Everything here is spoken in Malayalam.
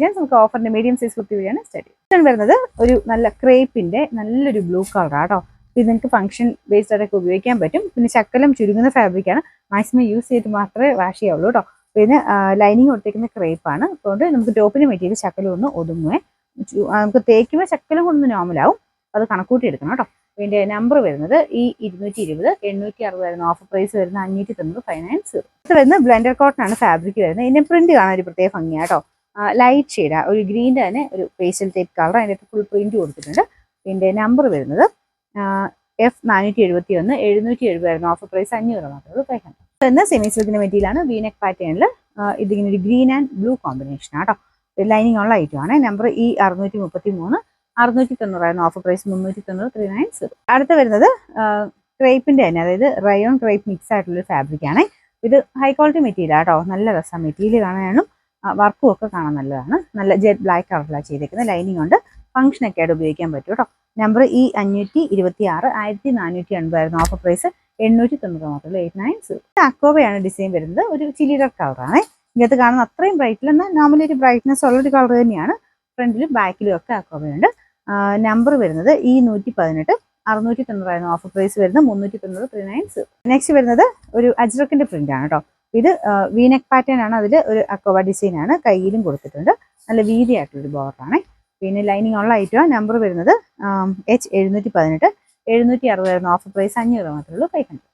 ജെൻസ് നമുക്ക് ഓഫറിന്റെ മീഡിയം സൈസ് കുർത്തി വഴിയാണ് സ്റ്റാർട്ട് ചെയ്യുന്നത്. വരുന്നത് ഒരു നല്ല ക്രേപ്പിന്റെ നല്ലൊരു ബ്ലൂ കളറാട്ടോ. ഇത് നിങ്ങൾക്ക് ഫംഗ്ഷൻ ബേസ്ഡ് ആയിട്ടൊക്കെ ഉപയോഗിക്കാൻ പറ്റും. പിന്നെ ശക്കലം ചുരുങ്ങുന്ന ഫാബ്രിക്കാണ്, മാക്സിമം യൂസ് ചെയ്തിട്ട് മാത്രമേ വാഷ് ചെയ്യാവുള്ളൂ കേട്ടോ. പിന്നെ ലൈനിങ് കൊടുത്തേക്കുന്ന ക്രേപ്പാണ്, അതുകൊണ്ട് നമുക്ക് ടോപ്പിന് മെറ്റീരിയൽ ശക്കലം ഒന്ന് ഒതുങ്ങുവേ. നമുക്ക് തേക്കുമ്പോൾ ശക്കലം കൊണ്ടൊന്ന് നോർമലാവും, അത് കണക്കൂട്ടി എടുക്കണം കേട്ടോ. ഇതിന്റെ നമ്പർ വരുന്നത് ഈ 220, 860 ഓഫർ പ്രൈസ് വരുന്ന 590 590. ഇത് വരുന്നത് ബ്ലെൻഡർ കോട്ടൺ ആണ് ഫാബ്രിക് വരുന്നത്. ഇതിന്റെ പ്രിന്റ് കാണാൻ ഒരു പ്രത്യേക ഭംഗിയാട്ടോ. ലൈറ്റ് ഷെയ്ഡാ, ഒരു ഗ്രീൻ്റെ തന്നെ ഒരു പേസ്റ്റൽ ടൈപ്പ് കളർ, അതിൻ്റെ ഫുൾ പ്രിന്റ് കൊടുത്തിട്ടുണ്ട്. ഇതിന്റെ നമ്പർ വരുന്നത് F471, 770 ഓഫർ പ്രൈസ് 500 മാത്രമേ 500. വരുന്ന സെമി സിൽക്കിന്റെ മെറ്റീരിയലാണ്, വീനെക്ക് പാറ്റേണിൽ. ഇതിങ്ങനെ ഒരു ഗ്രീൻ ആൻഡ് ബ്ലൂ കോമ്പിനേഷൻ ആട്ടോ. ലൈനിങ് ഉള്ള ഐറ്റം ആണ്. നമ്പർ ഈ 633, 690 ഓഫർ പ്രൈസ് 390 390. അടുത്ത വരുന്നത് ക്രേപ്പിന്റെ തന്നെ, അതായത് റയോൺ ക്രേപ്പ് മിക്സ് ആയിട്ടുള്ള ഫാബ്രിക് ആണ്. ഇത് ഹൈ ക്വാളിറ്റി മെറ്റീരിയൽ ആട്ടോ, നല്ല രസം മെറ്റീരിയൽ കാണാനും വർക്കും ഒക്കെ കാണാൻ നല്ലതാണ്. നല്ല ജെറ്റ് ബ്ലാക്ക് കളറിലാണ് ചെയ്തേക്കുന്നത്. ലൈനിങ് ഉണ്ട്, ഫംഗ്ഷനൊക്കെ ആയിട്ട് ഉപയോഗിക്കാൻ പറ്റും കേട്ടോ. നമ്പർ ഈ 526, 1480 ഓഫർ പ്രൈസ് 890 മാത്രമേ 890. അക്കോബയാണ് ഡിസൈൻ വരുന്നത്, ഒരു ചില്ലി കളറാണ്. ഇതിനകത്ത് കാണുന്ന അത്രയും ബ്രൈറ്റിൽ എന്നാൽ നോർമലി ഒരു ബ്രൈറ്റ്നെസ് ഉള്ളൊരു കളർ തന്നെയാണ്. ഫ്രണ്ടിലും ബാക്കിലും ഒക്കെ അക്കോബയുണ്ട്. നമ്പർ വരുന്നത് ഈ 118, 690 ഓഫർ പ്രൈസ് വരുന്നത് 390 390. നെക്സ്റ്റ് വരുന്നത് ഒരു അജ്രക്കിന്റെ പ്രിന്റ് ആണ് കേട്ടോ. ഇത് വീനെക്ക് പാറ്റേൺ ആണ്, അതിൽ ഒരു അക്കോബ ഡിസൈൻ ആണ്, കയ്യിലും കൊടുത്തിട്ടുണ്ട്. നല്ല വീതിയായിട്ടുള്ളൊരു ബോർഡറാണ്. പിന്നെ ലൈനിങ് ഉള്ള ഐറ്റം. നമ്പർ വരുന്നത് H718, 760 ഓഫർ പ്രൈസ് 500 മാത്രമേ ഉള്ളൂ 500.